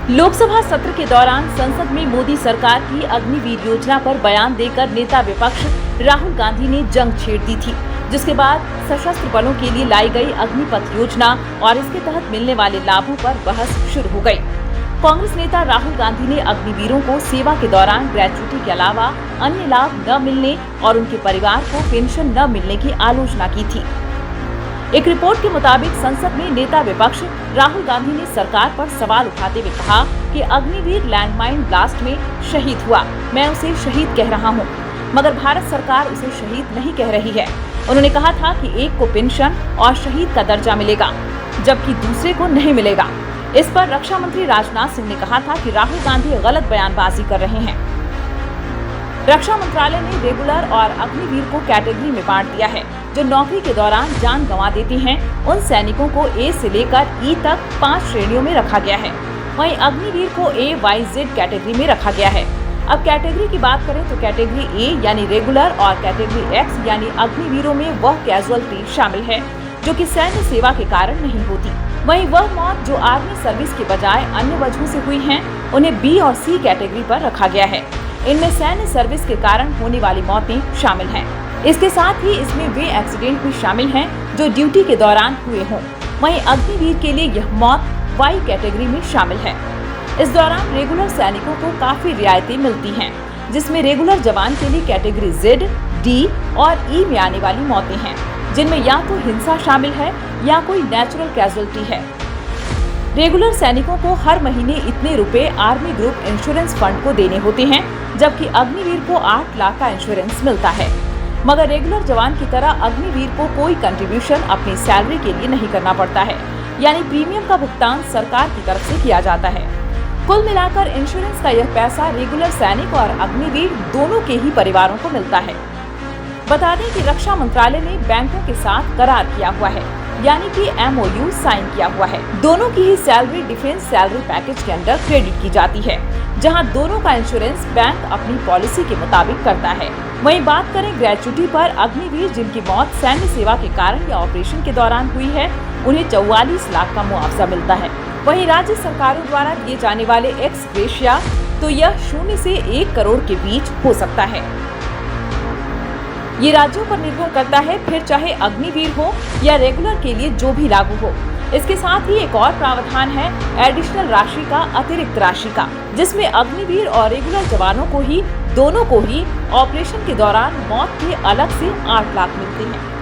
लोकसभा सत्र के दौरान संसद में मोदी सरकार की अग्निवीर योजना पर बयान देकर नेता विपक्ष राहुल गांधी ने जंग छेड़ दी थी, जिसके बाद सशस्त्र बलों के लिए लाई गई अग्निपथ योजना और इसके तहत मिलने वाले लाभों पर बहस शुरू हो गई। कांग्रेस नेता राहुल गांधी ने अग्निवीरों को सेवा के दौरान ग्रेच्युटी के अलावा अन्य लाभ न मिलने और उनके परिवार को पेंशन न मिलने की आलोचना की थी। एक रिपोर्ट के मुताबिक संसद में नेता विपक्ष राहुल गांधी ने सरकार पर सवाल उठाते हुए कहा कि अग्निवीर लैंडमाइन ब्लास्ट में शहीद हुआ, मैं उसे शहीद कह रहा हूं, मगर भारत सरकार उसे शहीद नहीं कह रही है। उन्होंने कहा था कि एक को पेंशन और शहीद का दर्जा मिलेगा, जबकि दूसरे को नहीं मिलेगा। इस पर रक्षा मंत्री राजनाथ सिंह ने कहा था कि राहुल गांधी गलत बयानबाजी कर रहे हैं। रक्षा मंत्रालय ने रेगुलर और अग्निवीर को कैटेगरी में बांट दिया है। जो नौकरी के दौरान जान गंवा देते हैं, उन सैनिकों को ए से लेकर ई तक 5 श्रेणियों में रखा गया है। वहीं अग्निवीर को AYZ कैटेगरी में रखा गया है। अब कैटेगरी की बात करें तो कैटेगरी ए यानी रेगुलर और कैटेगरी एक्स यानी अग्निवीरों में वह कैजुअलिटी शामिल है जो कि सैन्य सेवा के कारण नहीं होती। वहीं वह मौत जो आर्मी सर्विस के बजाय अन्य वजहों से हुई हैं, उन्हें बी और सी कैटेगरी पर रखा गया है। इनमें सैन्य सर्विस के कारण होने वाली मौतें शामिल हैं। इसके साथ ही इसमें वे एक्सीडेंट भी शामिल हैं जो ड्यूटी के दौरान हुए हों। वहीं अग्निवीर के लिए यह मौत वाई कैटेगरी में शामिल है। इस दौरान रेगुलर सैनिकों को काफी रियायतें मिलती हैं, जिसमें रेगुलर जवान के लिए कैटेगरी Z, D और E में आने वाली मौतें हैं, जिनमें या तो हिंसा शामिल है या कोई नेचुरल कैजुअलिटी है। रेगुलर सैनिकों को हर महीने इतने रुपए आर्मी ग्रुप इंश्योरेंस फंड को देने होते हैं, जबकि अग्निवीर को 8 लाख का इंश्योरेंस मिलता है। मगर रेगुलर जवान की तरह अग्निवीर को कोई कंट्रीब्यूशन अपनी सैलरी के लिए नहीं करना पड़ता है, यानी प्रीमियम का भुगतान सरकार की तरफ से किया जाता है। कुल मिलाकर इंश्योरेंस का यह पैसा रेगुलर सैनिक और अग्निवीर दोनों के ही परिवारों को मिलता है। बता दें कि रक्षा मंत्रालय ने बैंकों के साथ करार किया हुआ है, यानी कि MOU साइन किया हुआ है। दोनों की ही सैलरी डिफेंस सैलरी पैकेज के अंडर क्रेडिट की जाती है, जहां दोनों का इंश्योरेंस बैंक अपनी पॉलिसी के मुताबिक करता है। वहीं बात करें ग्रेच्युटी पर, अग्निवीर जिनकी मौत सैन्य सेवा के कारण या ऑपरेशन के दौरान हुई है, उन्हें 44 लाख का मुआवजा मिलता है। वहीं राज्य सरकारों द्वारा दिए जाने वाले एक्स ग्रेशिया तो यह 0 से 1 करोड़ के बीच हो सकता है। ये राज्यों पर निर्भर करता है, फिर चाहे अग्निवीर हो या रेगुलर के लिए जो भी लागू हो। इसके साथ ही एक और प्रावधान है एडिशनल राशि का, अतिरिक्त राशि का, जिसमें अग्निवीर और रेगुलर जवानों को ही दोनों को ही ऑपरेशन के दौरान मौत के अलग से 8 लाख मिलते हैं।